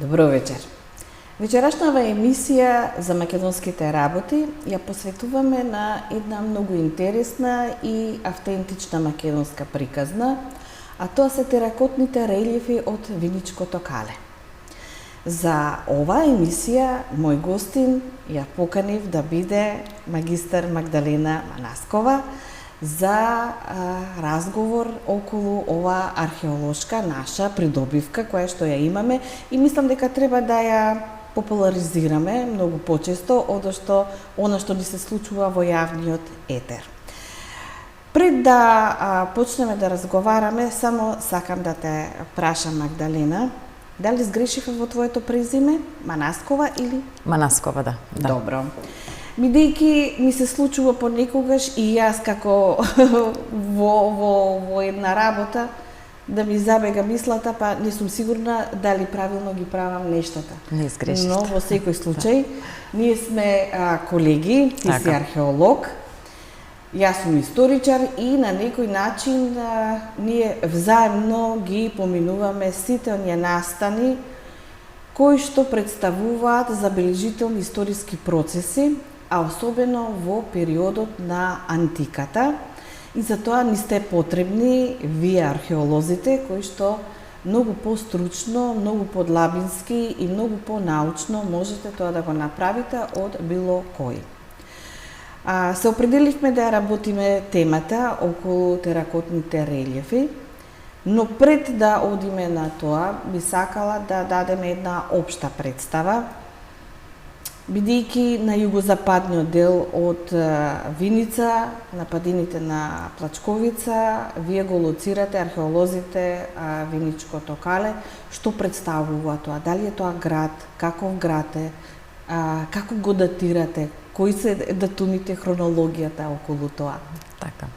Добро вечер. Вечерашнава емисија за македонските работи ја посветуваме на една многу интересна и автентична македонска приказна, а тоа се теракотните релјефи од Виничкото кале. За оваа емисија мој гостин ја поканив да биде магистар Магдалена Манаскова за разговор околу ова археолошка наша придобивка која што ја имаме и мислам дека треба да ја популаризираме многу почесто одошто она што ни се случува во јавниот етер. Пред да почнеме да разговараме, само сакам да те прашам, Магдалена, дали сгрешив во твоето презиме? Манаскова или? Манаскова, да. Добро. Бидејќи ми се случува понекогаш и јас како во една работа да ми забега мислата, па не сум сигурна дали правилно ги правам нештата. Не сгрешите. Но во секој случај, ние сме колеги, ти си археолог, јас сум историчар и на некој начин ние взаемно ги поминуваме сите оние настани кои што представуваат забележителни историски процеси, а особено во периодот на антиката. И за тоа ни сте потребни вие археолозите кои што многу постручно, многу подлабински и многу понаучно можете тоа да го направите од било кој. Се определивме да работиме темата околу теракотните релјефи, но пред да одиме на тоа, би сакала да дадеме една општа представа, бидејќи на југозападниот дел од Виница, на падините на Плачковица, вие го лоцирате археолозите Виничкото кале, што представува тоа? Дали е тоа град, каков град е, како го датирате, кои се датумите, хронологијата околу тоа? Така.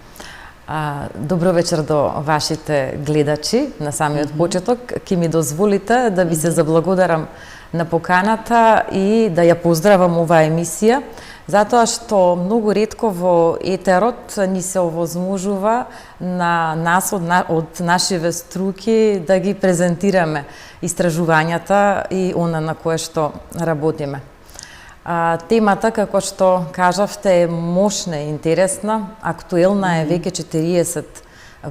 Добро вечер до вашите гледачи на самиот почеток. Ке ми дозволите да ви се заблагодарам на поканата и да ја поздравам оваа емисија, затоа што многу ретко во етерот ни се овозможува на нас од нашиве струки да ги презентираме истражувањата и она на кое што работиме. Темата, како што кажавте, е мощна и интересна, актуелна е веќе 40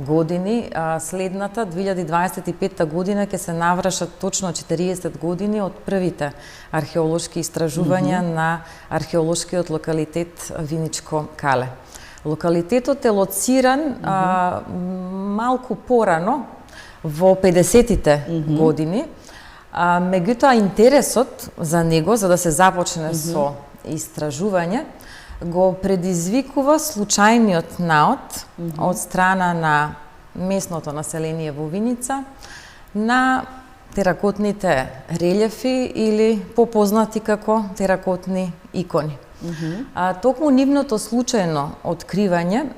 години. Следната, 2025 година, ќе се навршат точно 40 години од првите археолошки истражувања на археолошкиот локалитет Виничко кале. Локалитетот е лоциран малку порано, во 50-тите години, меѓутоа интересот за него, за да се започне со истражување, го предизвикува случајниот наод од страна на местното население во Виница на теракотните релјефи или попознати како теракотни икони. Токму нивното случајно откривање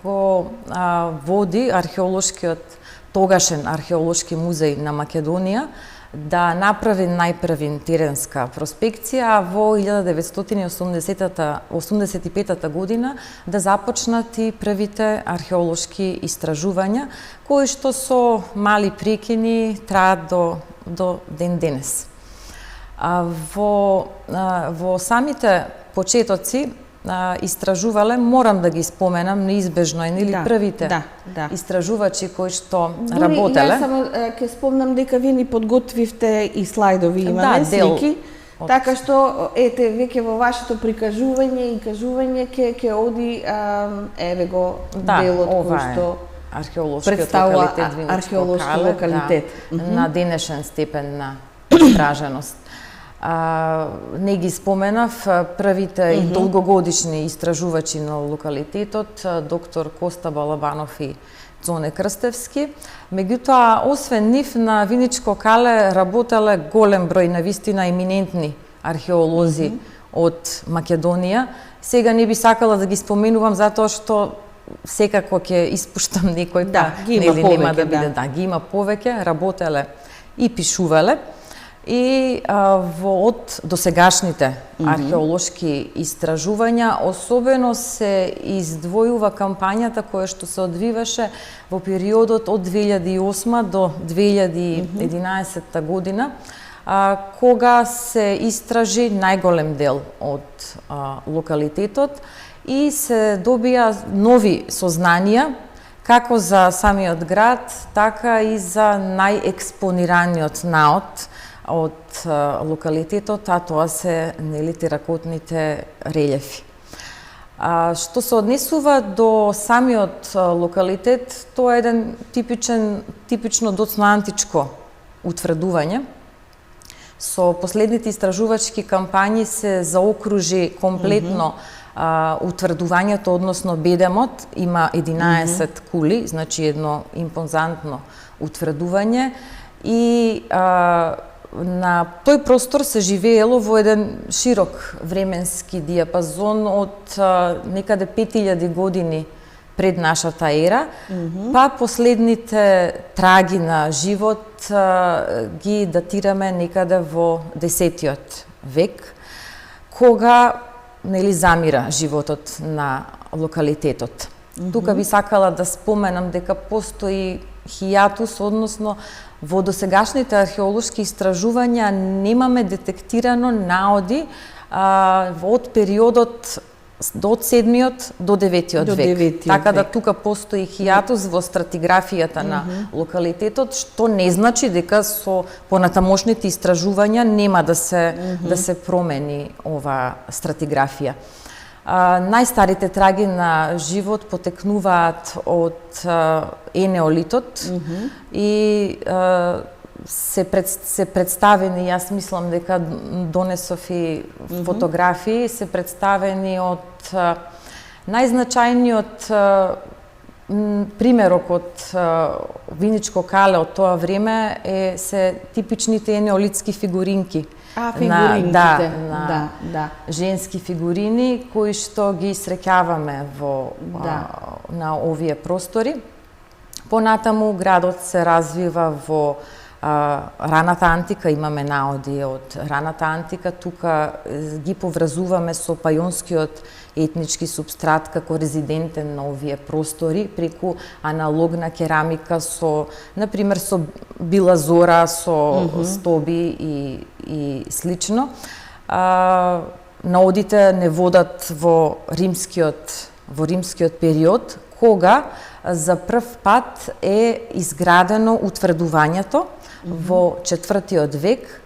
го води тогашен археолошки музеј на Македонија да направи најпрви теренска проспекција, а во 1985 година да започнат и првите археолошки истражувања, кои што со мали прекини траат до ден денес. Во самите почетоци истражувале, морам да ги споменам неизбежно е, нели, првите истражувачи кои што работеле. Јас само ќе спомнам дека вие ни подготвивте и слайдови, имаме слики, така што ете веќе во вашето прикажување и кажување ќе оди еве го делот кој што археолошкиот локалитет на денешен степен на истраженост. Не ги споменав првите и долгогодишни истражувачи на локалитетот, доктор Коста Балабанов и Цоне Крстевски. Меѓутоа, освен нив, на Виничко кале работеле голем број навистина еминентни археолози од Македонија. Сега не би сакала да ги споменувам затоа што секако ќе испуштам некој, ги има повеќе, ги има повеќе, работеле и пишувале. и од досегашните археолошки истражувања особено се издвојува кампањата која што се одвиваше во периодот од 2008 до 2011 година, кога се истражи најголем дел од локалитетот и се добија нови сознанија како за самиот град, така и за најекспонираниот наод од локалитетот, а тоа се теракотните релјефи. Што се однесува до самиот локалитет, тоа е еден типично доцно-античко утврдување. Со последните истражувачки кампањи се заокружи комплетно утврдувањето, односно бедемот, има 11 кули, значи едно импозантно утврдување и на тој простор се живеело во еден широк временски диапазон од некаде 5000 години пред нашата ера, па последните траги на живот ги датираме некаде во 10 век, кога замира животот на локалитетот. Тука би сакала да споменам дека постои хијатус, односно во досегашните археолошки истражувања немаме детектирано наоди од периодот од 7 до 9 век. Така да тука постои хијатус во стратиграфијата на локалитетот, што не значи дека со понатамошните истражувања нема да се промени ова стратиграфија. Најстарите траги на живот потекнуваат од енеолитот и се представени, јас мислам дека донесов и фотографии, се представени од најзначајниот примерок од Виничко кале од тоа време се типичните енеолитски фигуринки. Фигуринките, да. Женски фигурини кои што ги среќаваме на овие простори. Понатаму градот се развива во раната антика, имаме наоди од раната антика, тука ги поврзуваме со пајонскиот етнички субстрат како резидентен на овие простори преку аналогна керамика со, например, со билазора, со стоби и слично. Наодите не водат во римскиот период, кога за прв пат е изградено утврдувањето во 4 век.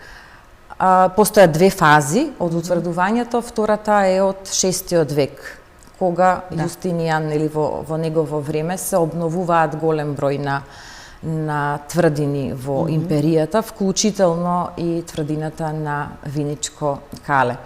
Постојат две фази од утврдувањето, втората е од 6 век, кога Јустинијан или во негово време се обновуваат голем број на тврдини во империјата, вклучително и тврдината на Виничко кале.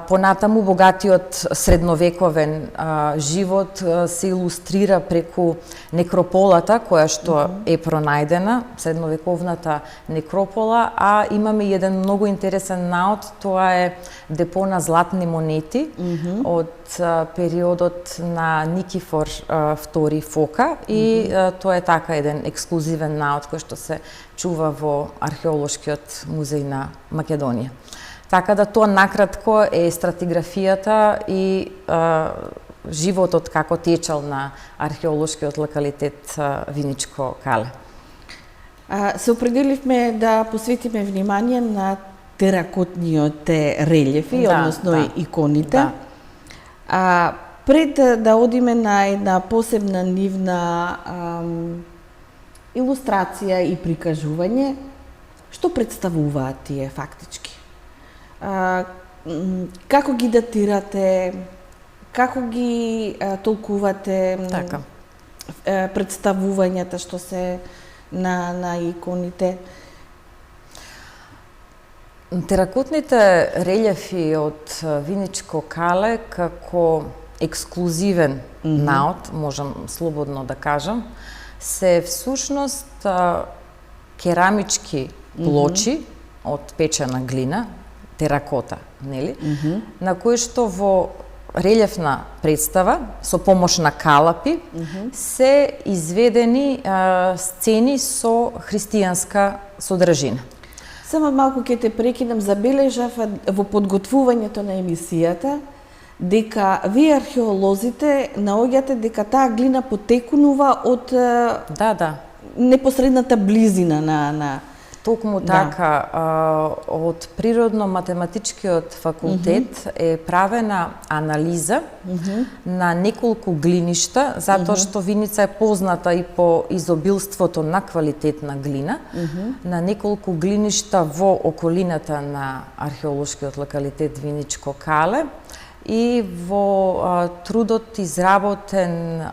Понатаму богатиот средновековен живот се илустрира преку некрополата која што е пронајдена, средновековната некропола, а имаме и еден многу интересен наод, тоа е депо на златни монети од периодот на Никифор II Фока и тоа е така еден ексклузивен наод кој што се чува во археолошкиот музеј на Македонија. Така да тоа накратко е стратиграфијата и животот како течал на археолошкиот локалитет Виничко кале. Се определивме да посветиме внимание на теракотниот релјефи, односно иконите. Пред да одиме на една посебна нивна илустрација и прикажување, што представуваат тие фактички? Како ги датирате, како ги толкувате представувањата што се на иконите? Теракотните релјефи од Виничко кале како ексклузивен наод, можам слободно да кажам, се всушност керамички плочи од печена глина, теракота, нели? На кои што во релјефна представа со помош на калапи се изведени сцени со христијанска содржина. Само малку ќе те прекинам, забележав во подготвувањето на емисијата дека вие археолозите наоѓате дека таа глина потекнува од непосредната близина на Токму така, од Природно-математичкиот факултет е правена анализа на неколку глиништа, затоа што Виница е позната и по изобилството на квалитетна глина, на неколку глиништа во околината на археолошкиот локалитет Виничко Кале, и во трудот изработен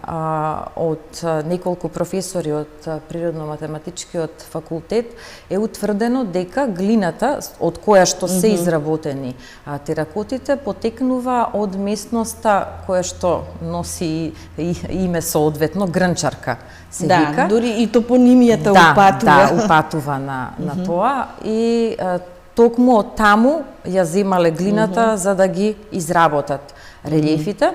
од неколку професори од Природно-математичкиот факултет е утврдено дека глината од која што се изработени теракотите потекнува од местноста која што носи име соодветно Грнчарка се вика. Дури и топонимијата упатува. Да, упатува на тоа и токму од таму ја земале глината за да ги изработат релјефите.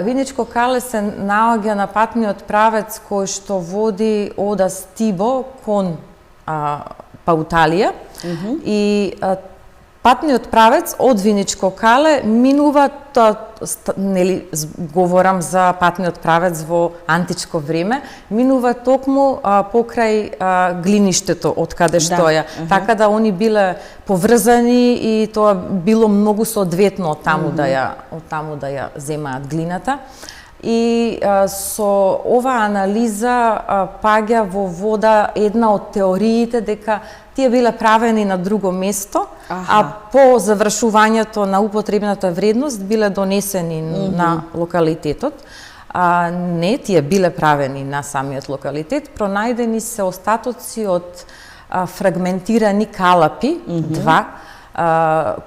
Виничко Кале се наоѓа на патниот правец кој што води од Астибо кон Пауталија и патниот правец од Виничко Кале минува, нели говорам за патниот правец во античко време, минува токму покрај глиништето од каде што ја. Така да они биле поврзани и тоа било многу соодветно од таму да ја земаат глината. И со ова анализа паѓа во вода една од теориите дека тие биле правени на друго место, а по завршувањето на употребната вредност биле донесени на локалитетот. Не, тие биле правени на самиот локалитет, пронајдени се остатоци од фрагментирани калапи, два,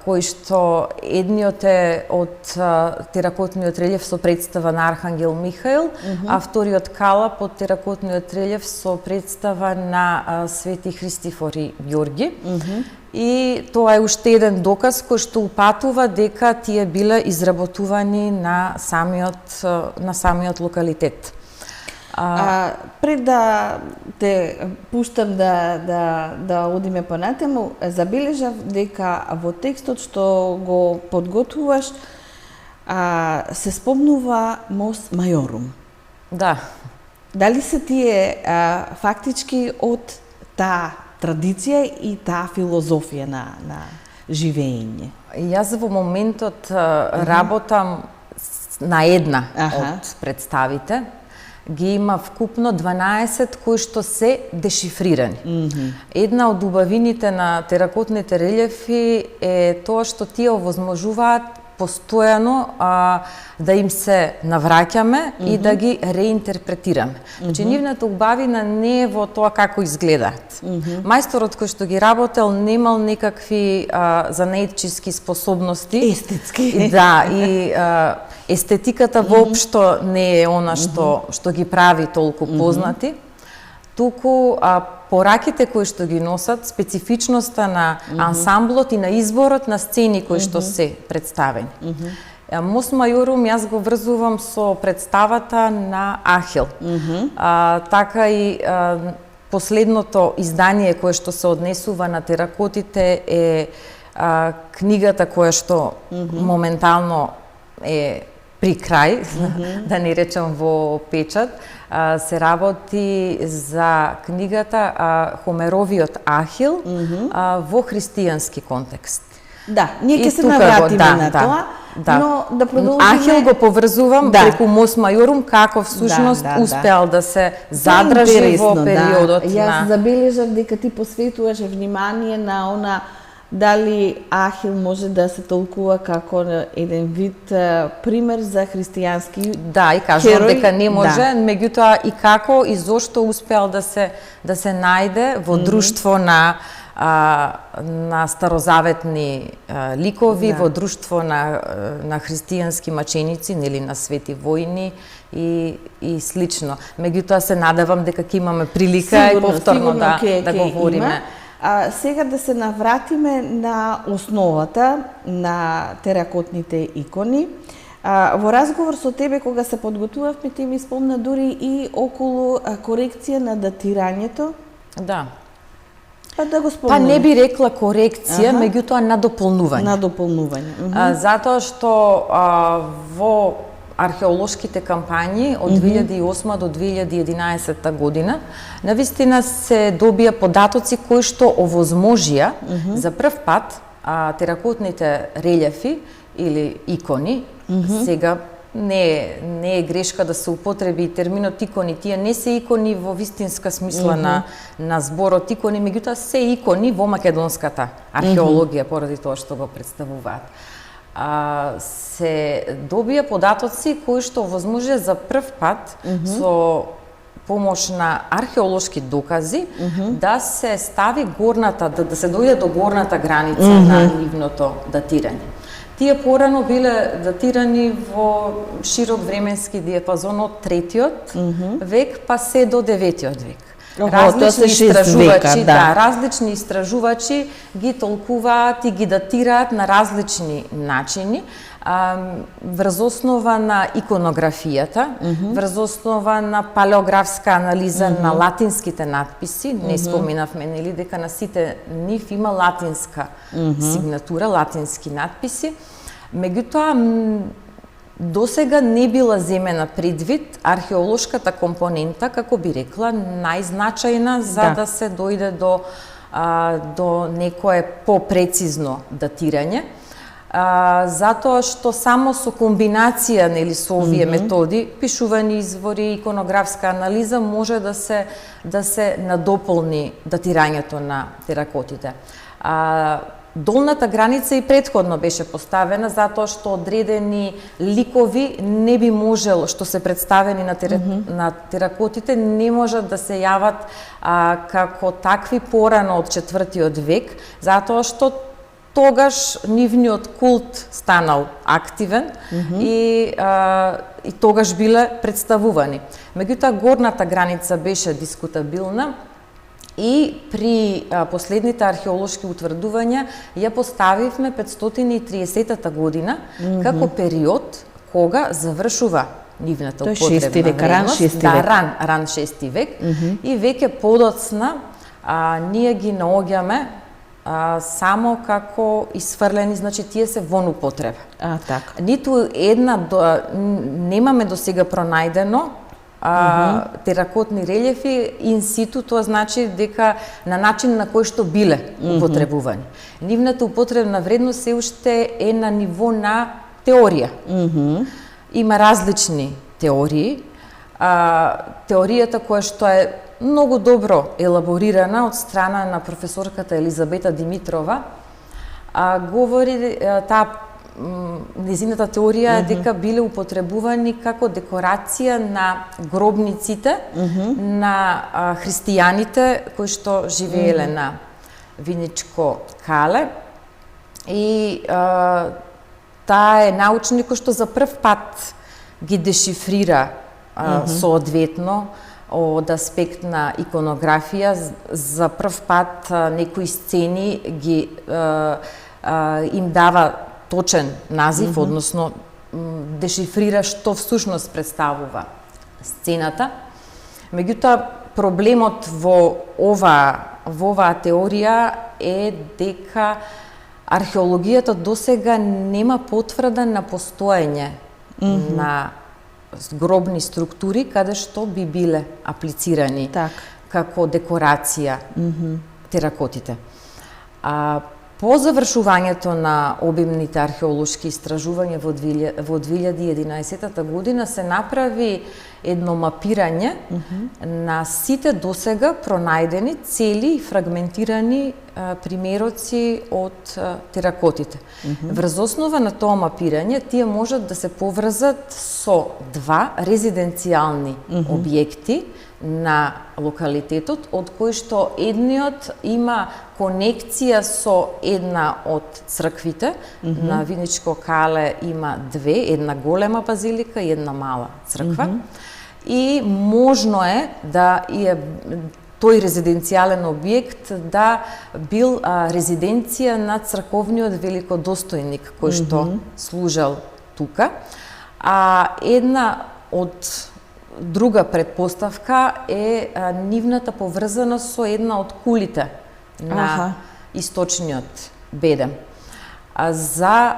кои што едниот е од теракотниот релјеф со представа на Архангел Михаил, а вториот калап од теракотниот релјеф со представа на Свети Христифор и Ѓорги. И тоа е уште еден доказ кој што упатува дека тие биле изработувани на самиот локалитет. Пред да те пуштам да одиме понатаму, забележав дека во текстот што го подготвуваш се спомнува мост Мајорум. Да. Дали се тие фактички од таа традиција и таа филозофија на живење? Јас во моментот работам на една од представите. Ги има вкупно 12 кои што се дешифрирани. Една од убавините на теракотните релјефи е тоа што тие овозможуваат постојано да им се навраќаме и да ги реинтерпретираме. Значи, нивната убавина не е во тоа како изгледаат. Мајсторот кој што ги работел немал некакви занаетчиски способности. Естетски. Да, и естетиката воопшто не е она што ги прави толку познати. Туку пораките кои што ги носат, специфичноста на ансамблот и на изборот на сцени кои што се представени. Мост Мајорум јас го врзувам со представата на Ахил. Така и последното издание кое што се однесува на теракотите е книгата која што моментално е при крај, да не речам во печат, се работи за книгата Хомеровиот Ахил во христијански контекст. Да, ние ќе се навратиме на тоа, но да продолжиме. Ахил го поврзувам преку Мост Мајорум, како всушност успеал да се задржи во периодот на... Јас забележав дека ти посветуваш внимание на она дали Ахил може да се толкува како еден вид пример за христијански Да, и кажувам дека не може, меѓутоа и како и зошто успеал да се најде во друштво на старозаветни ликови, во друштво на христијански маченици, нели на свети војни и слично. Меѓутоа се надевам дека ќе имаме прилика и повторно да говориме. Сега да се навратиме на основата на теракотните икони. Во разговор со тебе, кога се подготувавме, ти ми спомна дури и околу корекција на датирањето. Да. Па да го Па спомнеме. не би рекла корекција, меѓутоа на дополнување. На дополнување. Затоа што во археолошките кампањи од 2008 до 2011 година навистина се добија податоци кои што овозможија за прв пат теракотните релјефи или икони, сега не е грешка да се употреби терминот икони, тие не се икони во вистинска смисла на зборот икони, меѓутоа се икони во македонската археологија поради тоа што го представуваат. Се добија податоци кои што овозможија за прв пат со помош на археолошки докази да се стави горната, да се дојде до горната граница на нивното датирање. Тие порано биле датирани во широк временски диапазон од 3-тиот век па се до 9-тиот век. Различни истражувачи, различни истражувачи ги толкуваат и ги датираат на различни начини, врз основа на иконографијата, врз основа на палеографска анализа на латинските надписи. Не споменавме нели дека на сите нив има латинска сигнатура, латински надписи. Меѓутоа досега не била земена предвид археолошката компонента, како би рекла, најзначајна за да се дојде до некое попрецизно датирање. Затоа што само со комбинација нели со овие методи, пишувани извори, иконографска анализа може да се надополни датирањето на теракотите. Долната граница и претходно беше поставена затоа што одредени ликови не би можел, што се представени на теракотите, не можат да се јават како такви порано од 4-тиот век, затоа што тогаш нивниот култ станал активен и тогаш биле представувани. Меѓутоа горната граница беше дискутабилна и при последните археолошки утврдувања ја поставивме 530 година како период кога завршува нивната употребна вредност. Ран 6 век и веќе подоцна ние ги наоѓаме само како isfрлени, значи тие се во употреба. Така. Ниту една немаме досега пронајдено теракотни релјефи инситу, тоа значи дека на начин на кој што биле употребувани. Нивната употребна вредност се уште е на ниво на теорија. Има различни теории. Теоријата која што е многу добро елаборирана од страна на професорката Елизабета Димитрова, говори незината теорија е дека биле употребувани како декорација на гробниците на христијаните кои што живееле на Виничко кале и таа е научник кој што за прв пат ги дешифрира соодветно од аспект на иконографија, за прв пат некои сцени ги им дава точен назив, односно дешифрира што всушност представува сцената. Меѓутоа, проблемот во оваа теорија е дека археологијата досега нема потврда на постоење на гробни структури каде што би биле аплицирани како декорација теракотите. По завршувањето на обимните археолошки истражувања во 2011 година се направи едно мапирање на сите досега пронајдени цели и фрагментирани примероци од теракотите. Врз основа на тоа мапирање тие можат да се поврзат со два резиденцијални објекти на локалитетот, од кои што едниот има конекција со една од црквите. На Виничко кале има две, една голема базилика и една мала црква. И можно е да тој резиденцијален објект да бил резиденција на црковниот великодостојник кој што служел тука. Една од друга предпоставка е нивната поврзаност со една од кулите на источниот бедем. За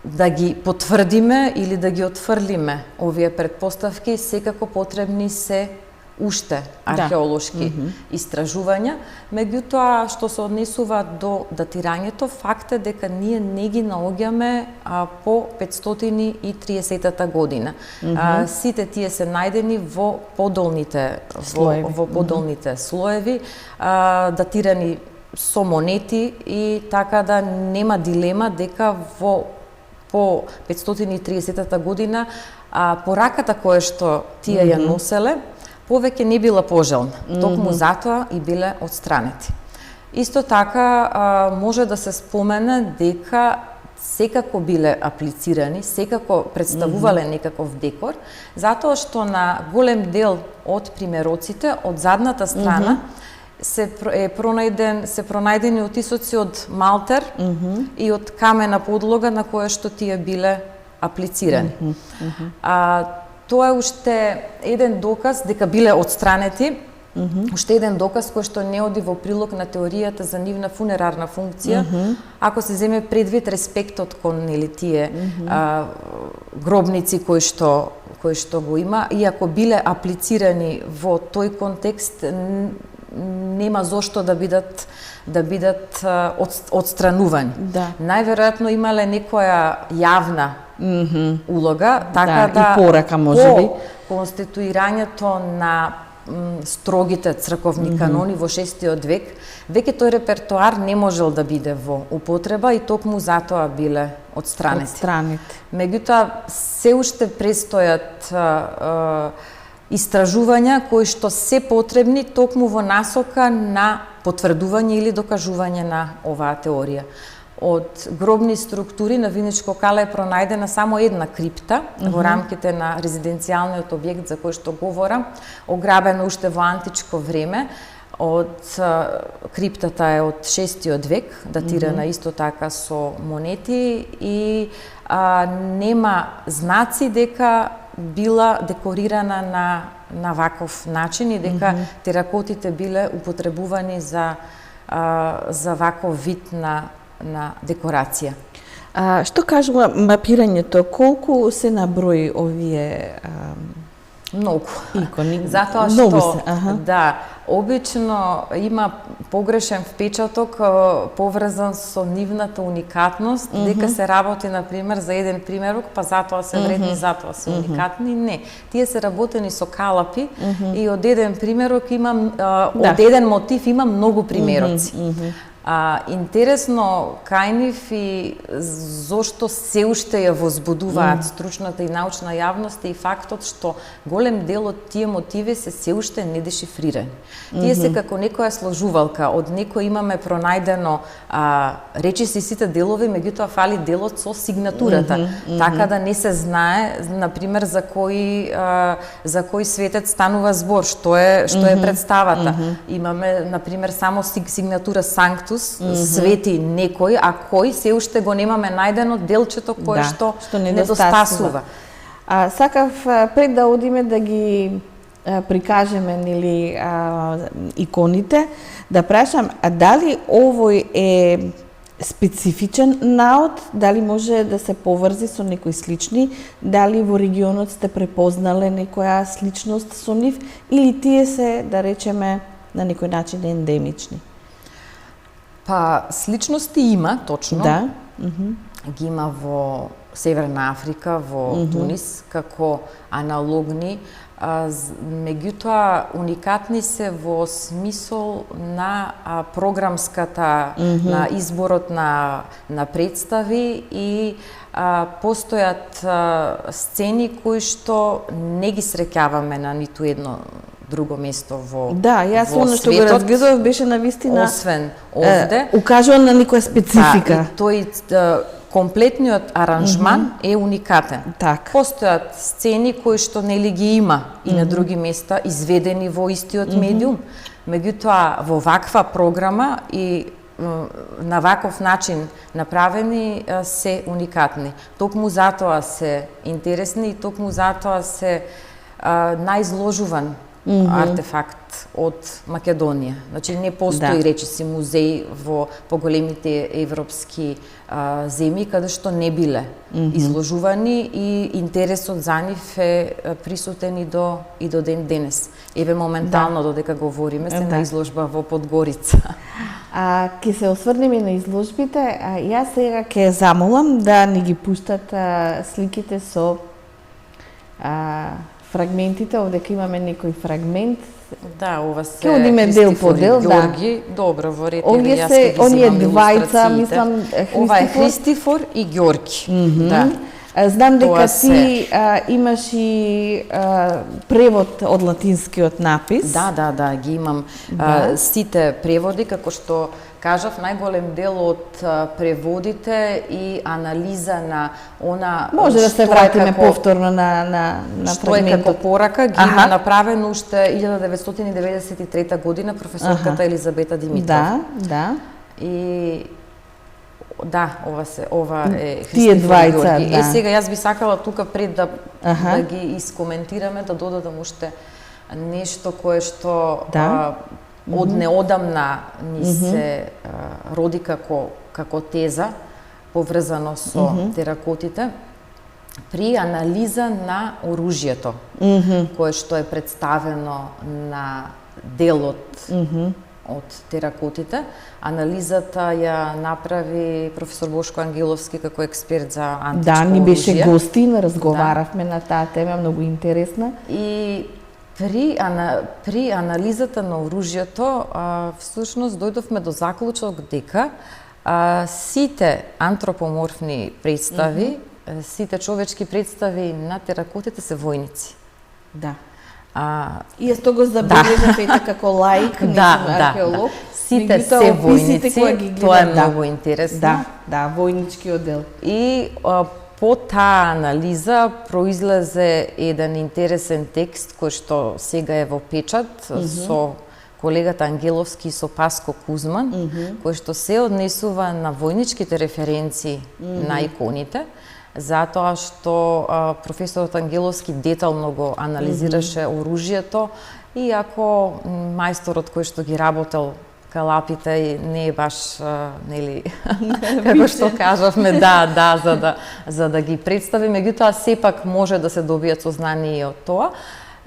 да ги потврдиме или да ги отфрлиме овие претпоставки, секако потребни се уште археолошки истражувања. Меѓутоа, што се однесува до датирањето, факт е дека ние не ги наоѓаме по 530 година. Сите тие се најдени во подолните слоеви, датирани со монети, и така да нема дилема дека по 530 година пораката која што тие ја носеле повеќе не била пожелна, токму затоа и биле отстранети. Исто така може да се спомене дека секако биле аплицирани, секако представувале некаков декор, затоа што на голем дел од примероците од задната страна се пронајдени отисоци од малтер и од камена подлога на која што тие биле аплицирани. Тоа е уште еден доказ дека биле отстранети, уште еден доказ кој што не оди во прилог на теоријата за нивна фунерарна функција, ако се земе предвид респектот кон тие гробници кои што го има, и ако биле аплицирани во тој контекст, нема зошто да бидат отстранувани. Најверојатно имале некоја јавна улога, така да и порака можеби. По конституирањето на строгите црковни канони во 6 век, веќе тој репертоар не можел да биде во употреба и токму затоа биле отстранети. Меѓутоа, се уште престојат истражувања кои што се потребни токму во насока на потврдување или докажување на оваа теорија. Од гробни структури на Виничко кале е пронајдена само една крипта во рамките на резиденцијалниот објект за кој што говорам, ограбена уште во античко време. Криптата е од 6 век, датирана исто така со монети, и нема знаци дека била декорирана на ваков начин и дека теракотите биле употребувани за ваков вид на декорација. Што кажува мапирањето? Колку се наброи овие многу икони? Затоа што обично има погрешен впечаток поврзан со нивната уникатност, дека се работи на пример за еден примерок, па затоа се вредни, затоа се уникатни. Не, тие се работени со калапи и од еден примерок има од еден мотив има многу примероци. Интересно кај нив и зошто се уште ја возбудуваат стручната и научна јавност и фактот што голем дел од тие мотиви се уште недешифрирани. Тие се како некоја сложувалка, од некој имаме пронајдено речиси сите делови, меѓутоа фали делот со сигнатурата, така да не се знае, на пример, за кој светец станува збор, што е представата. Имаме, на пример, само сигнатура Санктус, свети некој, а кој се уште го немаме најдено делчето кое што недостасува. Сакав пред да одиме да ги прикажеме иконите, да прашам, дали овој е специфичен наод, дали може да се поврзи со некои слични, дали во регионот сте препознале некоја сличност со нив, или тие се, да речеме, на некој начин ендемични? Па, сличности има, точно. Да. Ги има во Северна Африка, во Тунис, како аналогни, меѓутоа уникатни се во смисол на програмската, на изборот на представи, и постојат сцени кои што не ги среќаваме на ниту едно друго место во светот. Да, јас оно што го разгледав беше навистина освен овде укажува на некоја специфика. Тој комплетниот аранжман е уникатен. Постојат сцени кои што нели ги има и на други места изведени во истиот медиум, меѓутоа во ваква програма и на ваков начин направени се уникатни. Токму затоа се интересни и токму затоа се најизложуван артефакт од Македонија. Значи не постои речиси музеј во поголемите европски земји каде што не биле изложувани и интересот за нив е присутен и до ден денес. Еве моментално додека говориме се на изложба во Подгорица. Ке се осврнеме на изложбите, јас сега ќе замолам да ни ги пуштат сликите со фрагментите, овде имаме некој фрагмент. Да, ова се Христифор и Георги. Добро, во ред, јас ќе ги оние двајца, мислам, ова е Христифор и Георги. Да. Знам дека ти имаш и превод од латинскиот напис. Да, ги имам сите преводи, како што кажав, најголем дел од преводите и анализа на она може да се вратиме повторно на што е како порака, ги има направено уште 1993 година професорката Елизабета Димитров. Да. И ова е Христифор и Георги. Сега јас би сакала тука пред да ги искоментираме, да додадам уште нешто кое што од неодамна ни се роди како теза, поврзано со теракотите, при анализа на оружјето, кое што е представено на делот од теракотите. Анализата ја направи професор Бошко Ангеловски како експерт за античко оружје. Ни беше гостин, разговаравме на таа тема, многу интересна. И при анализата на оружјето, всушност дојдовме до заклучок дека сите антропоморфни представи, сите човечки представи на теракотите се војници. Да. И јас тоа го забележав како лаик, не сум археолог. Сите се војници, тоа е многу интересно. Да, војничкиот дел. И по таа анализа произлезе еден интересен текст кој што сега е во печат со колегата Ангеловски и со Паско Кузман, кој што се однесува на војничките референции на иконите, затоа што професорот Ангеловски детално го анализираше оружјето, иако мајсторот кој што ги работел калапите не е баш, нели, како што кажавме, за да ги представи, меѓутоа сепак може да се добијат сознание од тоа.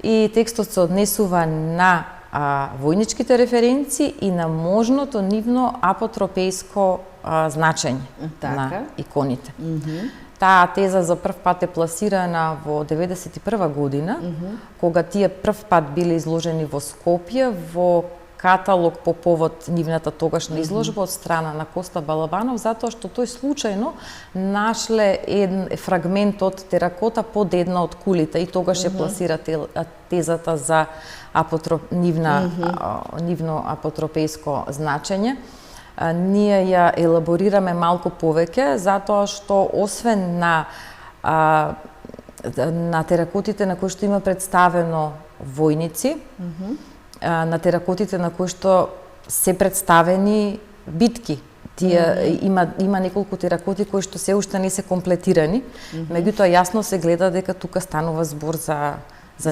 И текстот се однесува на војничките референции и на можното нивно апотропејско значење на иконите. Таа теза за прв пат е пласирана во 1991 година, кога тие прв пат биле изложени во Скопје во каталог по повод нивната тогашна изложба од страна на Коста Балабанов, затоа што тој случајно нашле еден фрагмент од теракота под една од кулите и тогаш ја пласира тезата за нивно апотропејско значење. Ние ја елаборираме малку повеќе, затоа што освен на теракотите на кои што има представено војници, на теракотите на кои што се представени битки. Има неколку теракоти кои што се уште не се комплетирани, меѓутоа јасно се гледа дека тука станува збор за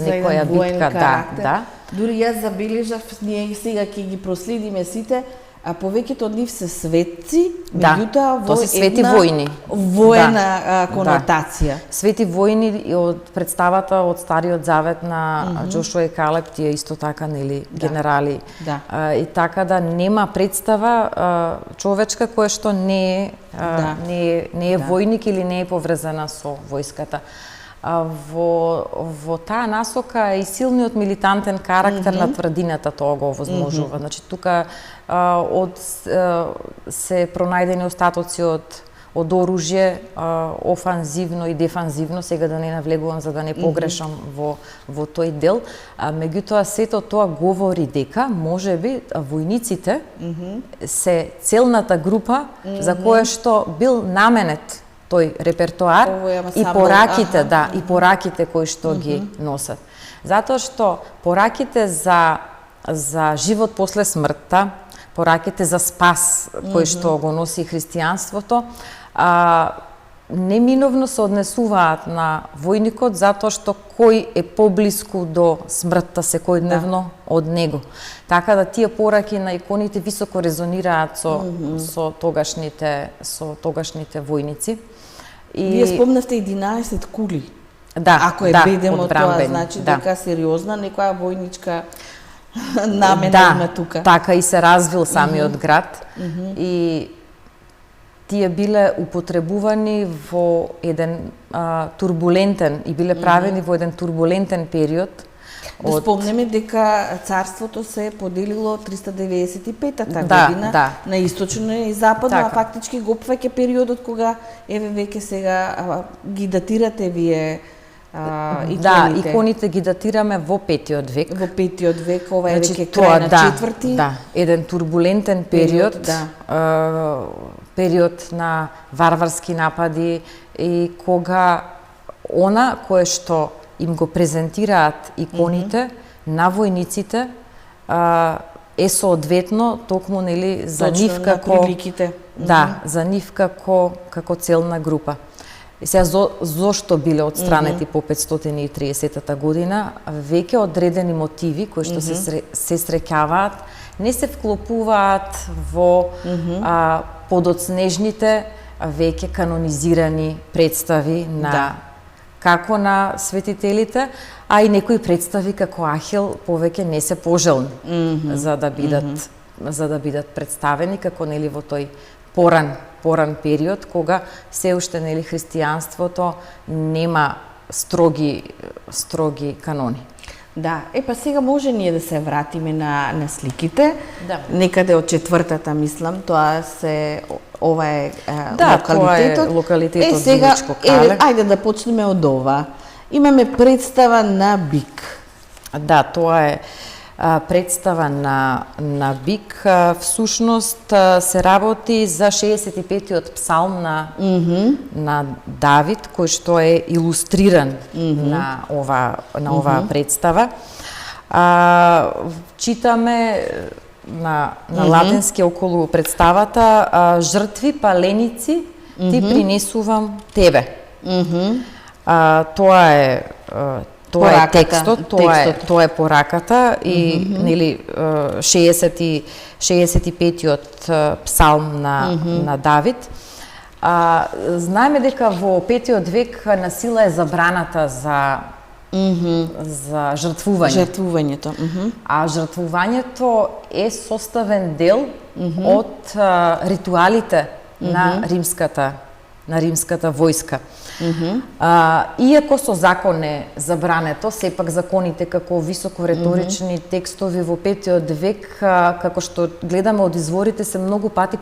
некоја битка. Дури јас забележав, ние сега ќе ги проследиме сите, а повеќето од нив се светци, меѓутоа во една воена конотација. Свети војни од представата од Стариот Завет на Джошуа и Калеб, тие исто така, нели, генерали. И така да нема представа човечка која што не е војник или не е поврзана со војската. Во таа насока и силниот милитантен карактер на тврдината тоа го овозможува. Значи тука се пронајдени остатоци од оружје, офанзивно и дефанзивно, сега да не навлегувам за да не погрешам во тој дел, меѓутоа сето тоа говори дека можеби војниците се целната група за која што бил наменет тој репертоар и пораките, и пораките кои што ги носат. Затоа што пораките за живот после смртта, пораките за спас кои што го носи христијанството, неминовно се однесуваат на војникот затоа што кој е поблиску до смртта секојдневно од него. Така да тие пораки на иконите високо резонираат со тогашните војници. Вие спомнавте 11 кули. Да, ако бедемо тоа, значи дека сериозна некоја војничка намена има тука. Така и се развил самиот град. И тие биле употребувани во еден турбулентен и биле правени во еден турбулентен период. Да спомнеме дека царството се поделило 395-та година на источно и западно, а фактички го опфаќа периодот кога еве веќе сега ги датирате вие иконите. Да, иконите ги датираме во 5-тиот век. Во 5-тиот век, ова е веќе крај на 4-ти. Да, еден турбулентен период, период на варварски напади и кога она кое што им го презентираат иконите на војниците е соодветно токму нели за нив како приликите. Да, за нив како целна група. И сега зошто биле отстранети по 530 година, веќе одредени мотиви кои што се среќаваат, не се вклопуваат во подоцнежните веќе канонизирани представи на како на светителите, а и некои представи како Ахил повеќе не се пожелни за да бидат представени како нели во тој поран период кога се уште нели христијанството нема строги канони. Да, па сега може ние да се вратиме на сликите. Да. Некаде од 4-та, мислам, ова е локалитетот. Тоа е локалитетот сега, Дивичко Кале. Ајде да почнеме од ова. Имаме представа на бик. Да, тоа е представа на бик. Всушност се работи за 65-тиот псалм на Давид, кој што е илустриран на оваа представа. Читаме на латински околу представата: жртви паленици ти принесувам тебе. Тоа е текстот, тоа е пораката и нели 65-тиот псалм на Давид. Знаеме дека во 5-тиот век на сила е забраната за жртвувањето. А жртвувањето е составен дел од ритуалите на римската војска. Иако со закон е забрането, сепак законите како високореторични текстови во 5-тиот век, како што гледаме од изворите, се многу пати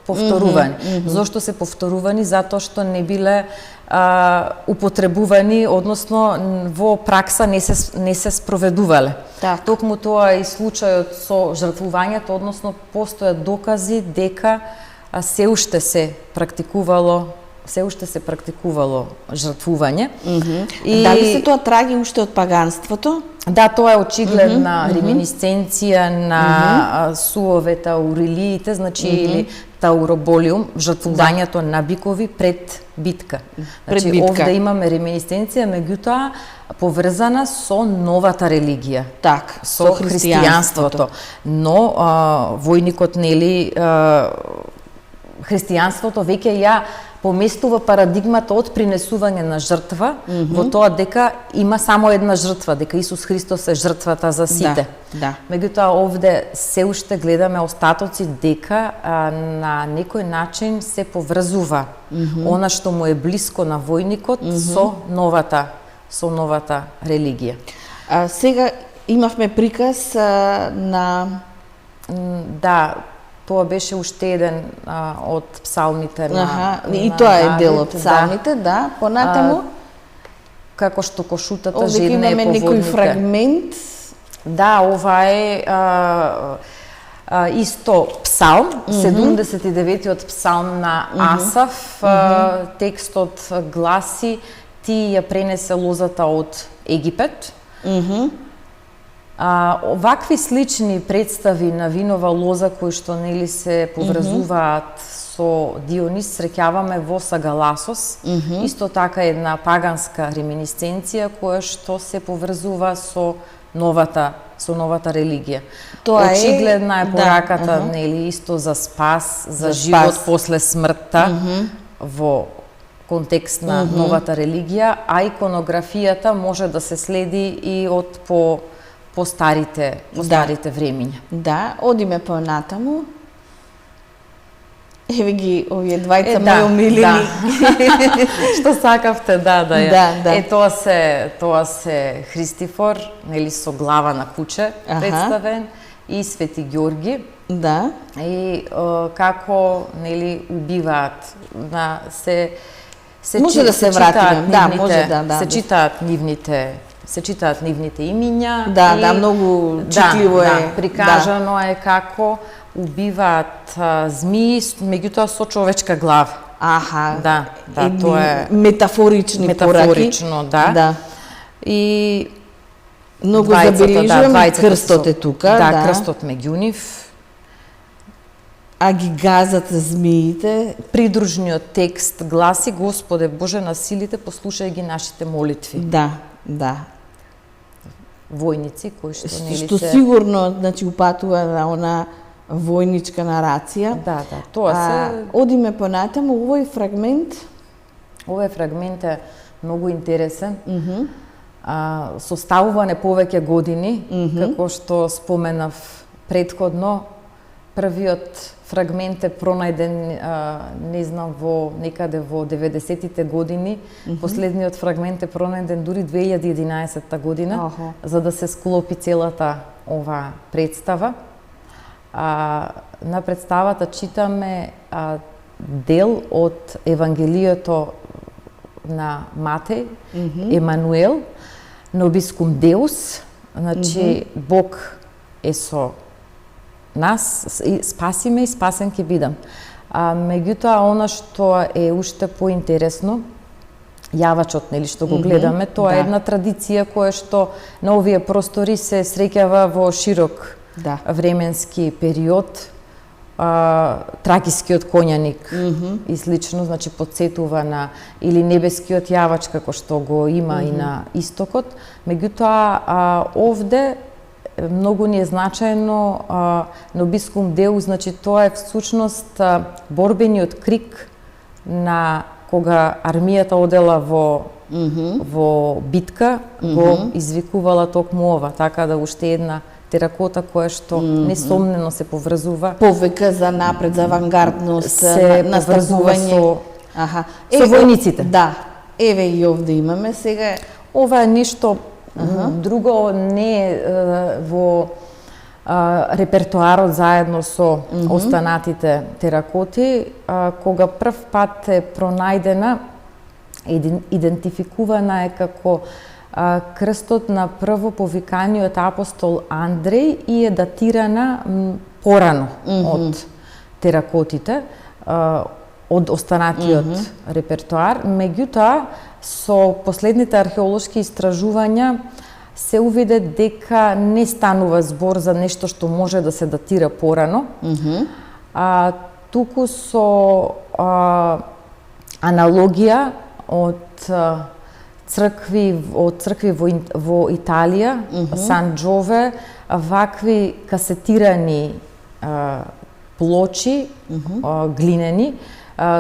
повторувани. Зошто се повторувани? Затоа што не биле употребувани, односно во пракса не се спроведувале. Токму тоа е и случајот со жртвувањето, односно постојат докази дека се уште се практикувало жртвување. Дали се тоа траги уште од паганството? Да, тоа е очигледна реминисценција на суовете, аурелиите, значи или тауроболиум, жртвувањето на бикови пред битка. Значи овде имаме реминисценција, меѓутоа поврзана со новата религија, со христијанството. Но војникот нели христијанството веќе ја поместува парадигмата од принесување на жртва во тоа дека има само една жртва, дека Исус Христос е жртвата за сите. Меѓутоа овде се уште гледаме остатоци дека на некој начин се поврзува она што му е блиско на војникот со новата религија. Сега имавме приказ на тоа беше уште еден од псалмите на и тоа е дел од псалмите, понатаму. Како што кошутата жедна е по водните. Овде имаме некој фрагмент. Да, ова е исто псалм, 79-тиот псалм на Асаф. Текстот гласи: ти ја пренесе лозата од Египет. Вакви слични представи на винова лоза кои што нели се поврзуваат со Дионис среќаваме во Сагаласос, исто така една паганска реминисценција која што се поврзува со новата религија. Тоа очигледна е пораката, нели, исто за спас, за живот после смртта во контекст на новата религија, а иконографијата може да се следи и од по старите времиња. Да, одиме понатаму. Еве ги овие двајца мои омилени. Што сакавте да ја. Да. Тоа се Христифор, нели, со глава на куче представен, и Свети Ѓорги. Да. И како, нели, убиваат може да се вратиме. Да, може да. Се читаат нивните имиња. Да, многу читливо е. Прикажано е како убиваат змии, меѓутоа со човечка глава. Аха. Тоа е метафорични пораки. Метафорично, да. И многу забележуваме крстот е тука. Да, крстот Меѓунив. А ги газат змиите. Придружниот текст гласи: Господе Боже на силите, послушај ги нашите молитви. Да. Војници кои што нели што сигурно, значи, упатува на она војничка нарација. Да, тоа се. Одиме понатаму, овој фрагмент е многу интересен. Составуване повеќе години, како што споменав претходно. Првиот фрагмент е пронајден, не знам, некаде во 90-тите години. Последниот фрагмент е пронајден дури 2011 година, за да се склопи целата ова представа. На представата читаме дел од Евангелието на Матеј, Емануел, Nobiscum Deus, значи Бог е со нас, спасиме и спасен ќе бидам. Меѓутоа, она што е уште поинтересно, јавачот, нели, што го гледаме, тоа е една традиција која што на овие простори се среќава во широк временски период. Тракискиот коњаник и слично, значи, подсетува на или небескиот јавач, како што го има и на истокот. Меѓутоа, овде многу ни е значајно Nobiscum Deus, значи тоа е всушност борбениот крик на кога армијата одела во битка, го извикувала токму ова, така да уште една теракота која што несомнено се поврзува. Повика за напред, за авангардност, се настапување со војниците. Да. Еве и овде имаме сега. Ова е ништо друго, не е во репертоарот заедно со останатите теракоти. Кога прв пат е пронајдена, идентификувана е како крстот на првоповиканиот апостол Андреј и е датирана порано од теракотите, од останатиот репертоар. Меѓутоа, со последните археолошки истражувања се увиде дека не станува збор за нешто што може да се датира порано, туку со аналогија од цркви во Италија, Сан Джове, вакви касетирани плочи, глинени,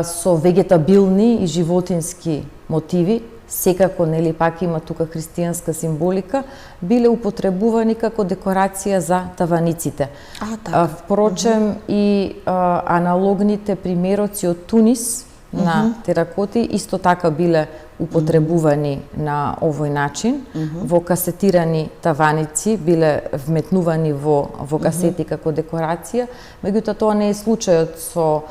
со вегетабилни и животински мотиви, секако, нели, пак има тука христијанска символика, биле употребувани како декорација за таваниците. Впрочем, и аналогните примероци од Тунис на теракоти исто така биле употребувани на овој начин. Во касетирани таваници биле вметнувани во касети како декорација. Меѓутоа, тоа не е случајот со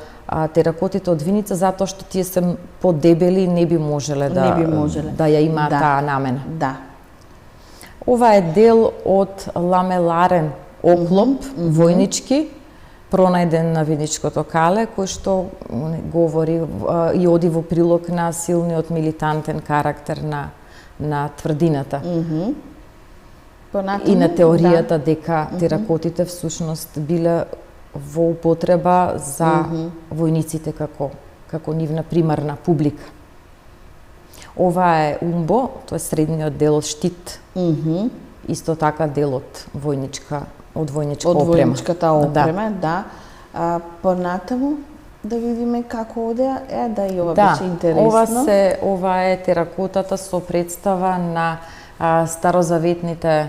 теракотите од Виница, затоа што тие се подебели и не би можеле да ја имаат таа намена. Да. Ова е дел од ламеларен оклоп, војнички, пронајден на Виничкото кале, кој што говори и оди во прилог на силниот милитантен карактер на тврдината. И на теоријата дека теракотите всушност биле во употреба за војниците како нивна примарна публика. Ова е умбо, тоа е средниот дел од штит. Исто така дел од војничка опрема. Од војничката опрема, да. Понатаму да видиме како оде, да и ова беше интересно. Ова е теракотата со представа на старозаветните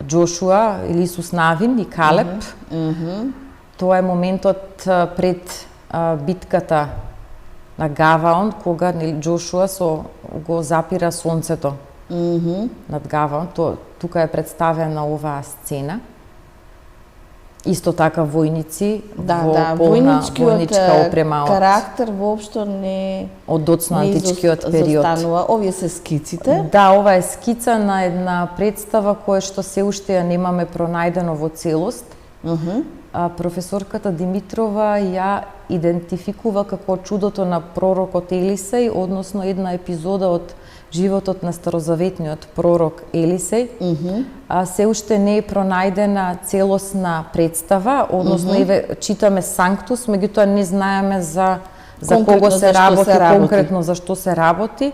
Џошуа или Исус Навин и Калеб. Тоа е моментот пред битката на Гаваон, кога Џошуа го запира сонцето над Гаваон. Тука е представена оваа сцена. Исто така војници во полна војничка опрема. Карактер воопшто не од доцноантичкиот период. Застанува. Овие се скиците. Да, ова е скица на една представа која што се уште ја немаме пронајдено во целост. Професорката Димитрова ја идентификува како чудото на пророкот Елисеј, односно една епизода од животот на старозаветниот пророк Елисеј. Се уште не е пронајдена целосна представа, односно еве читаме Санктус, меѓутоа не знаеме за кого се работи, конкретно за што се работи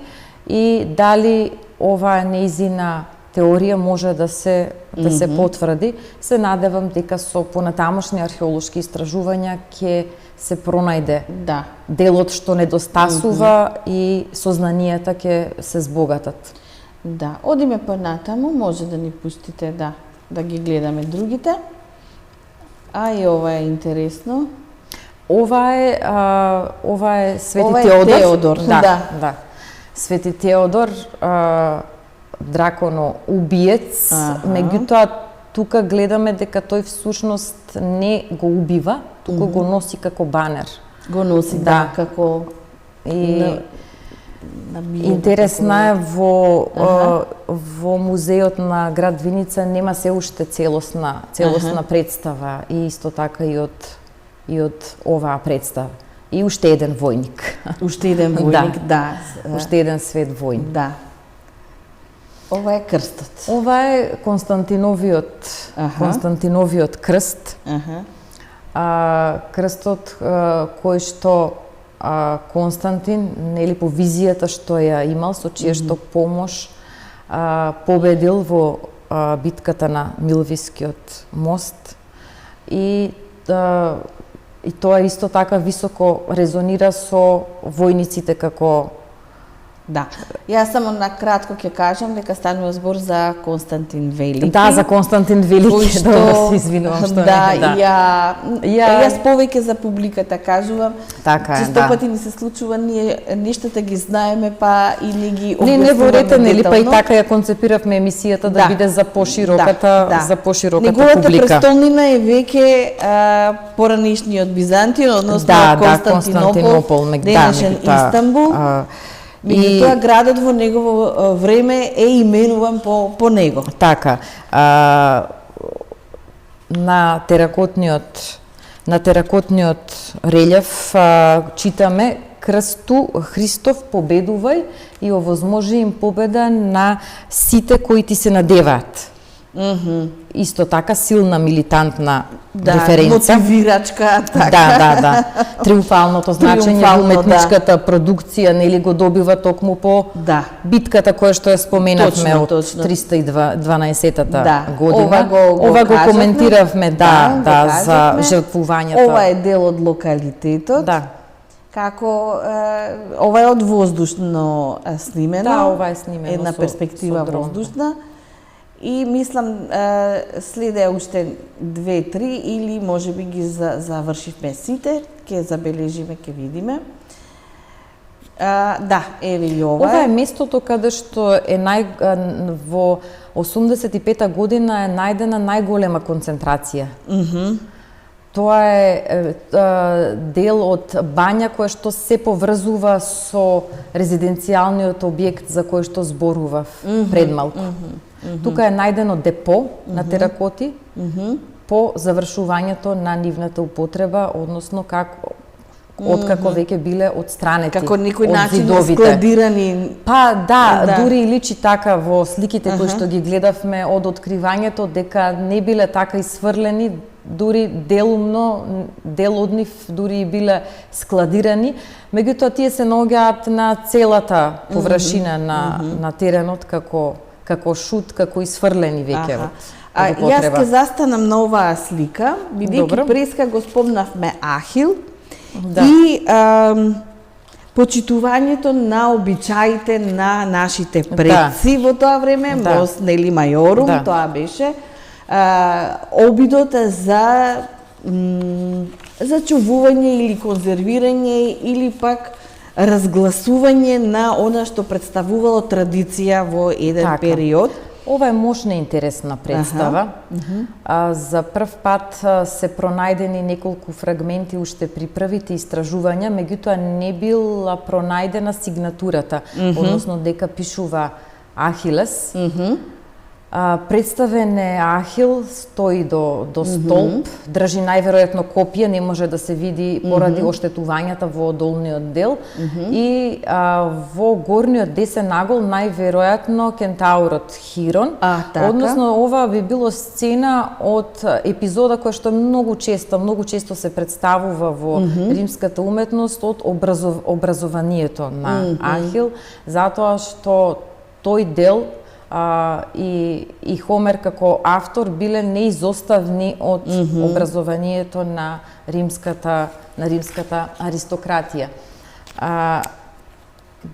и дали оваа нејзина теорија може да се потврди. Се надевам дека со понатамошни археолошки истражувања ќе се пронајде делот што недостасува и сознанијата ќе се збогатат. Да, одиме понатаму, може да ни пустите да ги гледаме другите. И ова е интересно. Ова е Свети Теодор. Да. Свети Теодор, драконо убиец, меѓутоа тука гледаме дека тој всушност не го убива, туку го носи како банер. Го носи, како интересна е во музеот на град Виница нема се уште целосна представа и исто така и од оваа представа. И уште еден војник. Уште еден војник, да. Уште еден свет војник. Да. Ова е крстот. Ова е Константиновиот крст. Крстот кој што Константин, нели по визијата што ја имал, со чија што помош победил во битката на Милвискиот мост и тоа исто така високо резонира со војниците како. Да. Јас само на кратко ќе кажам дека станува збор за Константин Велики. Да, за Константин Велики, да се извинувам што јас повеќе за публиката кажувам. Така е, често пати ни се случува ние нештата ги знаеме па и не ги објаснуваме. Не верете, нели, па и така ја концепиравме емисијата да биде за пошироката публика. Неговата престолнина е веќе поранишниот Бизантион, односно Константинопол, денешен Истанбул. Меѓутоа градот во негово време е именуван по него. Така. На теракотниот релјеф читаме: крсту Христов победувај и овозможи им победа на сите кои ти се надеваат. Исто така силна милитантна референца. Мотивирачка, така. Да. Триумфалното значење во уметничката продукција, нели го добива токму по битката која што ја споменавме од 312-та година. Ова го коментиравме, за жртвувањето. Ова е дел од локалитетот. Како ова е од воздушно снимено. Да, ова е снимено една перспектива воздушна. И мислам следеа уште 2-3 или можеби ги завршивме сите, ќе забележиме, ќе видиме. Еве и ова. Ова е местото каде што е во 85-та година е најдена најголема концентрација. Тоа е дел од бања која што се поврзува со резиденцијалниот објект за кој што зборував пред малку. Тука е најдено депо на теракоти по завршувањето на нивната употреба, односно откако веќе биле отстранети како некој од начин зидовите. Складирани. Дури и личи така во сликите кои што ги гледавме од откривањето дека не биле така исфрлени, дури дел од нив дури и биле складирани, меѓутоа тие се наоѓаат на целата површина на теренот како шут, како исфрлени веќе. Јас ќе застанам на оваа слика, бидејќи преска го спомнавме Ахил и почитувањето на обичаите на нашите предци во тоа време, мос нели мајорум, тоа беше обидот за чувување или конзервирање или пак разгласување на она што представувало традиција во еден период. Ова е мощна и интересна представа. За прв пат се пронајдени неколку фрагменти уште при првите истражувања, меѓутоа не била пронајдена сигнатурата, односно дека пишува Ахилес. Представен е Ахил, стои до столб, држи најверојатно копија, не може да се види поради оштетувањата во долниот дел, и во горниот десен нагол најверојатно кентаурот Хирон. Односно, ова би било сцена од епизода која што многу често се представува во римската уметност од образованието на Ахил, затоа што тој дел и Хомер како автор биле неизоставни од образованието на римската аристократија.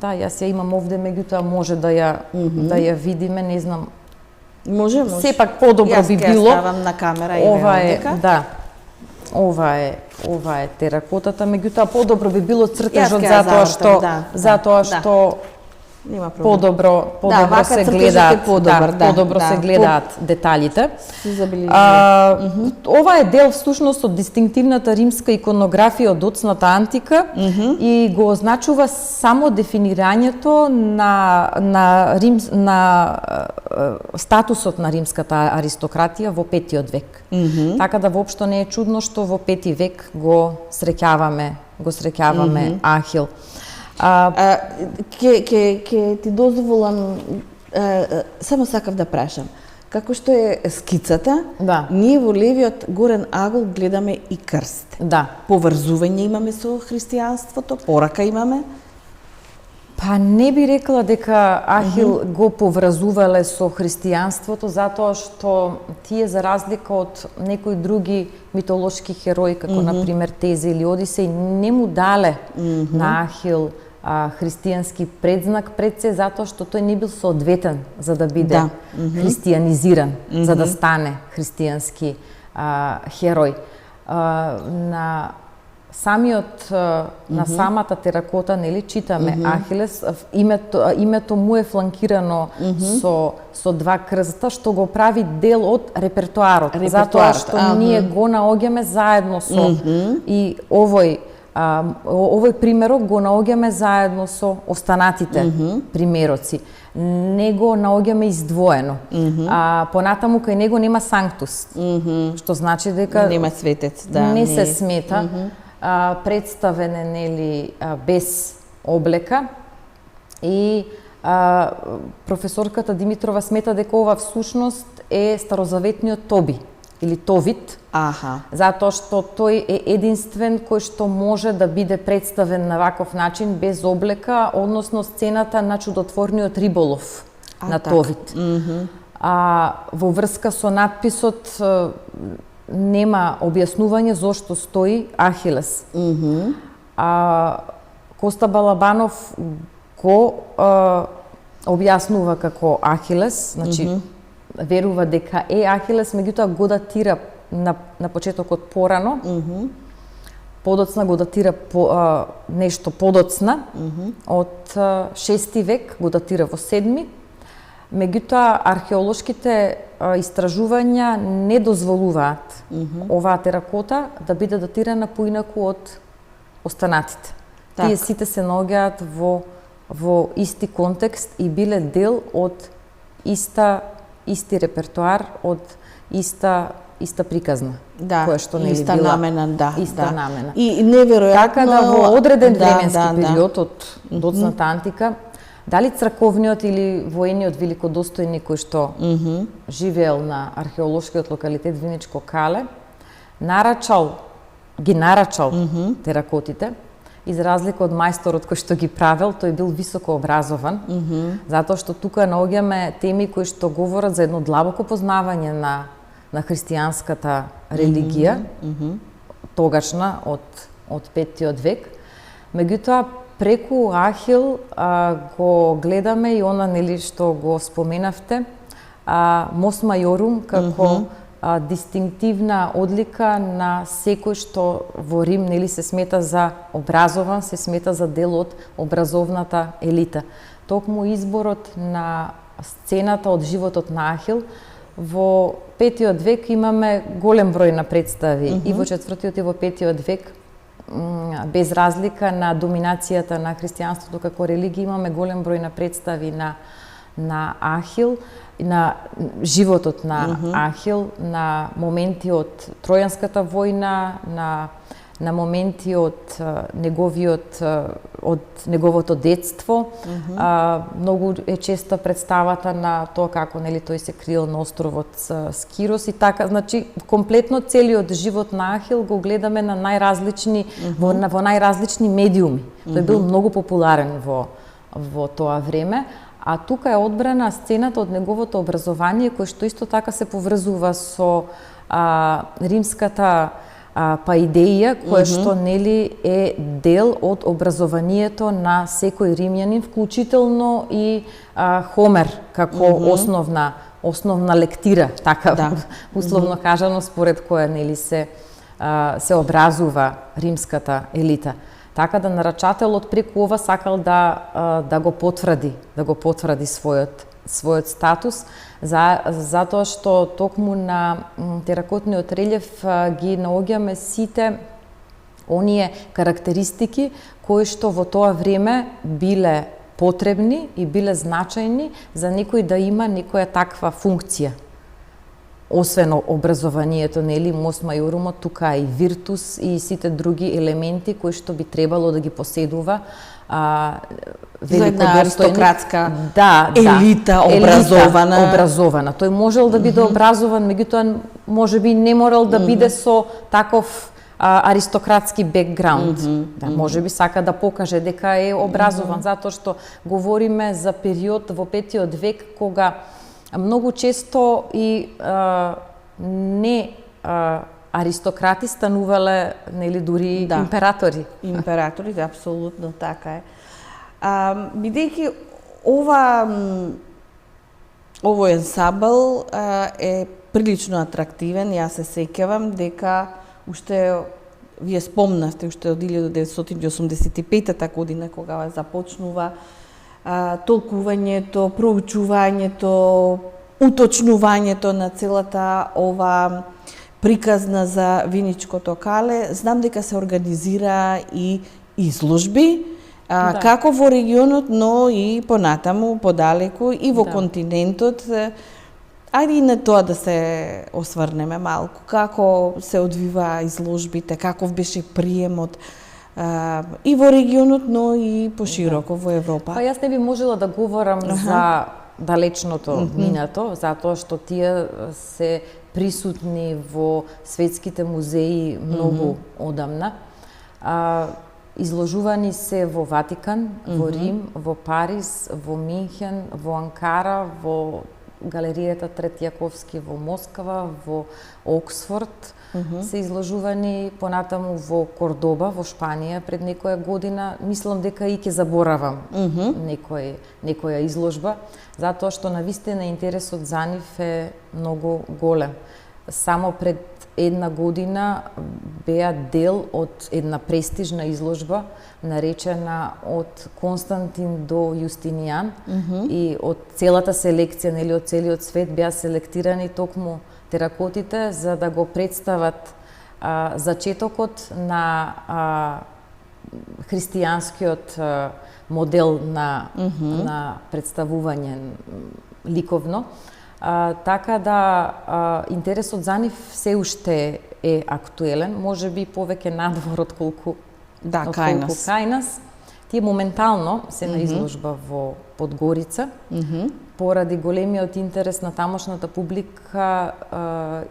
Да, јас ја имам овде, меѓутоа може да ја видиме, не знам. Може. Сепак подобро би било. Јас ставам на камера и веќе. Да. Ова е теракотата, меѓутоа подобро би било цртежот затоа што подобро се гледаат деталите. Ова е дел всушност од дистинктивната римска иконографија од доцната антика и го означува само дефинирањето на статусот на римската аристократија во 5-тиот век. Така да воопшто не е чудно што во 5-ти век го среќаваме Ахил. Ке ти дозволам, само сакав да прашам, како што е скицата, ние во левиот горен агол гледаме и крст. Поврзување имаме со христијанството, порака имаме? Па не би рекла дека Ахил го поврзувале со христијанството, затоа што тие, за разлика од некои други митолошки херои, како например Теза или Одисеј, не му дале на Ахил христијански предзнак пред се, затоа што тој не бил соодветен за да биде христијанизиран, за да стане христијански херој. На самата теракота, нели, читаме Ахилес, името му е фланкирано со два крста, што го прави дел од репертоарот, затоа што ние го наоѓаме заедно со и овој примерок го наоѓаме заедно со останатите примероци. Не го наоѓаме издвоено. Понатаму кај него нема санктус, што значи дека нема светец, не се смета. Представен е, нели, без облека и професорката Димитрова смета дека ова всушност е старозаветниот Тоби или Товит, затоа што тој е единствен кој што може да биде представен на ваков начин без облека, односно сцената на чудотворниот риболов на Товит. Во врска со надписот нема објаснување зошто стои Ахилес. Коста Балабанов го објаснува како Ахилес, значи верува дека е Ахилес, меѓутоа го датира на почетокот порано. Подоцна го датира нешто подоцна од 6 век, го датира во 7. Меѓутоа археолошките истражувања не дозволуваат оваа теракота да биде датирана поинаку од останатите. Тие сите се наоѓаат во исти контекст и биле дел од исти репертоар, од иста приказна, која што не иста била намена, иста намена. И неверојатно така да во одреден временски период од доцната антика, дали црковниот или воениот великодостојник кој што живеел на археолошкиот локалитет Виничко Кале, ги нарачал теракотите, и за разлика од мајсторот кој што ги правел, тој бил високо образован, затоа што тука наоѓаме теми кои што говорат за едно длабоко познавање на христијанската религија, тогашна од 5-тиот век. Меѓутоа, преку Ахил го гледаме и она, нели, што го споменавте, Mos Maiorum како дистинктивна одлика на секој што во Рим, нели, се смета за образован, се смета за дел од образовната елита. Токму изборот на сцената од животот на Ахил, во 5-тиот век имаме голем број на представи, и во 4-тиот и во 5-тиот век, без разлика на доминацијата на христијанството како религија, имаме голем број на представи на Ахил, на животот на Ахил, на моменти од Тројанската војна, на моменти од неговото детство. Многу е честа представата на тоа како, нели, тој се криел на островот Скирос и така, значи комплетно целиот живот на Ахил го гледаме на најразлични во најразлични медиуми. Тој бил многу популарен во тоа време. А тука е одбрана сцената од неговото образование, кој што исто така се поврзува со римската паидеја, која што, нели, е дел од образованието на секој римјанин, вклучително и Хомер како основна лектира, така условно кажано, според која, нели, се образува римската елита. Така да нарачателот преку ова сакал да го потврди својот статус, затоа што токму на теракотниот релјеф ги наоѓаме сите оние карактеристики кои што во тоа време биле потребни и биле значајни за некој да има некоја таква функција. Освен образованието, нели, Mos Maiorum, тука и виртус и сите други елементи кои што би требало да ги поседува за една аристократска елита образована. Тој можел да биде образован, меѓутоа можеби не морал да биде со таков аристократски бекграунд. Можеби сака да покаже дека е образован, затоа што говориме за период во 5-тиот век кога многу често и не аристократи станувале, нели, дури императори. Императори, апсолутно така е. Бидејќи овој ансамбл е прилично атрактивен, јас се сеќавам дека уште вие спомнавте уште од 1985 година кога започнува толкувањето, проучувањето, уточнувањето на целата ова приказна за виничкото кале. Знам дека се организира и изложби, како во регионот, но и понатаму, подалеку, и во континентот. Ајде и на тоа да се осврнеме малку. Како се одвива изложбите, каков беше приемот и во регионот, но и пошироко во Европа. Јас не би можела да говорам за далечното минато, затоа што тие се присутни во светските музеи многу одамна. Изложувани се во Ватикан, во Рим, во Париз, во Минхен, во Анкара, во галеријата Трети Јаковски во Москва, во Оксфорд, се изложувани, понатаму во Кордоба, во Шпанија пред некоја година. Мислам дека и ќе заборавам некоја изложба, затоа што навистина интересот за нив е многу голем. Само пред една година беа дел од една престижна изложба, наречена од Константин до Јустинијан, и од целата селекција, нели, од целиот свет беа селектирани токму теракотите за да го представат зачетокот на христијанскиот модел на представување ликовно. Така да интересот за нив се уште е актуелен, можеби повеќе надвор отколку кај нас. Тие моментално се на изложба во Подгорица. Поради големиот интерес на тамошната публика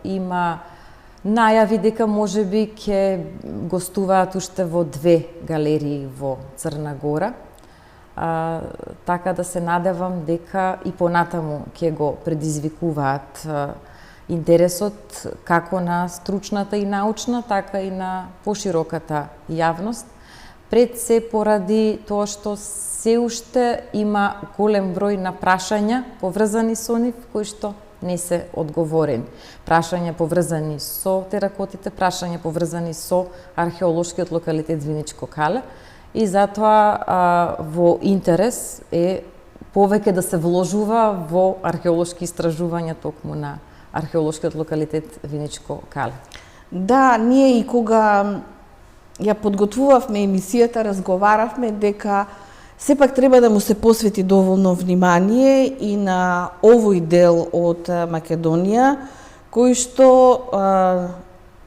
има најави дека можеби ќе гостуваат уште во 2 галерии во Црна Гора. Така да се надевам дека и понатаму ќе го предизвикуваат интересот како на стручната и научна, така и на пошироката јавност. Пред се поради тоа што се уште има голем број на прашања поврзани со нив, кои што не се одговорени. Прашања поврзани со теракотите, прашања поврзани со археолошкиот локалитет Виничко Кале, и затоа во интерес е повеќе да се вложува во археолошки истражувања токму на археолошкиот локалитет Виничко Кале. Да, ние и кога ја подготвувавме емисијата, разговаравме дека сепак треба да му се посвети доволно внимание и на овој дел од Македонија, кој што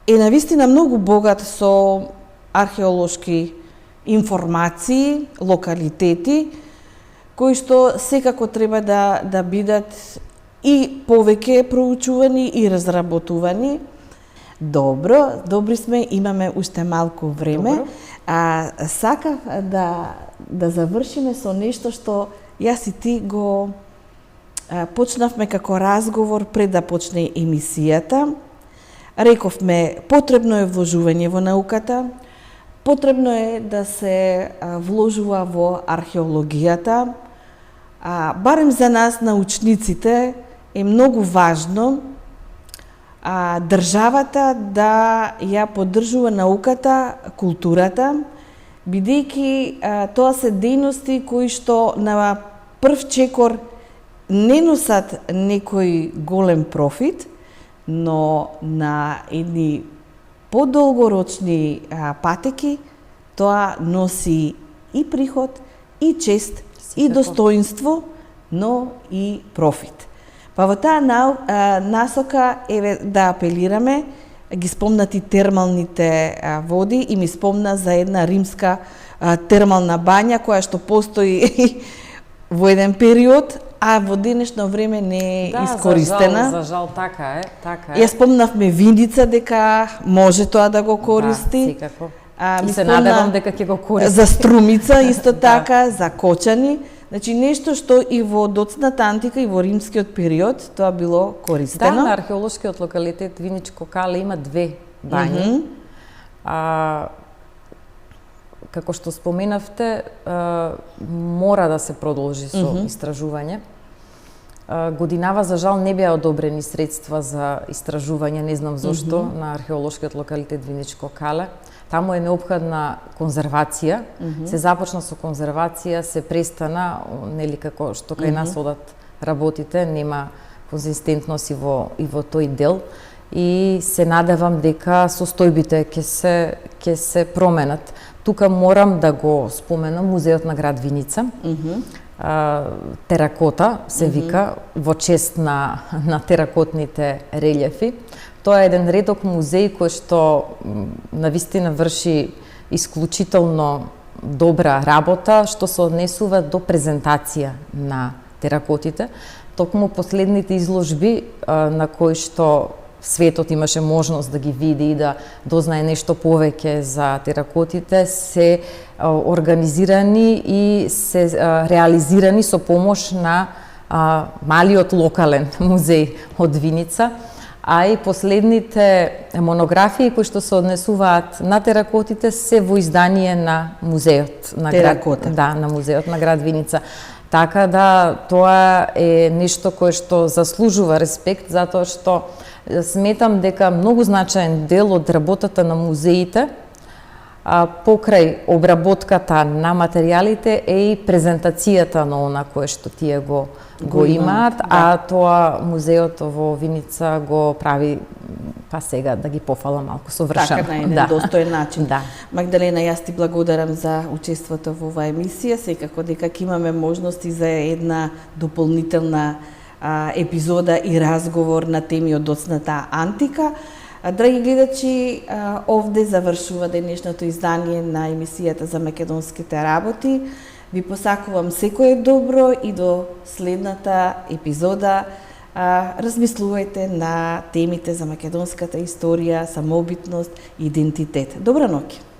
е навистина многу богат со археолошки информации, локалитети, кои што секако треба да бидат и повеќе проучувани и разработувани. Добри сме, имаме уште малку време. Сакав да завршиме со нешто што јас и ти го почнавме како разговор пред да почне емисијата. Рековме, потребно е вложување во науката, потребно е да се вложува во археологијата. Барем за нас, научниците, е многу важно државата да ја поддржува науката, културата, бидејќи тоа се дејности кои што на прв чекор не носат некој голем профит, но на едни подолгорочни патеки тоа носи и приход, и чест, и достоинство, но и профит. Па во таа насока еве да апелираме, ги спомнати термалните води и ми спомна за една римска термална бања која што постои во еден период, а во денешно време не е искористена. За жал така е. Ја спомнавме Виница дека може тоа да го користи. Да, секако. И се надевам дека ќе го користи. За Струмица исто така, за Кочани. Значи нешто што и во доцната антика и во римскиот период тоа било користено. Да, на археолошкиот локалитет Виничко Кале има 2 бањи. Како што споменавте, мора да се продолжи со истражување. Годинава, за жал, не беа одобрени средства за истражување, не знам зошто, на археолошкиот локалитет Виничко Кале. Таму е неопходна конзервација. Се започна со конзервација, се престана, нели како што кај нас одат работите, нема конзистентност и во тој дел. И се надевам дека состојбите ќе се променат. Тука морам да го споменам музеот на град Виница. Теракота се вика, во чест на теракотните релјефи. Тоа е еден редок музеј кој што навистина врши исклучително добра работа, што се однесува до презентација на теракотите. Токму последните изложби на кои што светот имаше можност да ги види и да дознае нешто повеќе за теракотите, се организирани и се реализирани со помош на малиот локален музеј од Виница, а и последните монографии кои што се однесуваат на теракотите се во издание на музеот на Теракота. на музеот на град Виница. Така да тоа е нешто кое што заслужува респект, затоа што сметам дека многу значаен дел од работата на музеите покрај обработката на материјалите е и презентацијата на она кое што тие го имаат, а тоа музеот во Виница го прави, па сега да ги пофала малку совршено. Така, на еден достоен начин. Да. Магдалена, јас ти благодарам за учеството во оваа емисија, секако дека ќе имаме можности за една дополнителна епизода и разговор на теми од доцната антика. Драги гледачи, овде завршува денешното издание на емисијата за македонските работи. Ви посакувам секое добро и до следната епизода размислувајте на темите за македонската историја, самобитност и идентитет. Добра ноќ!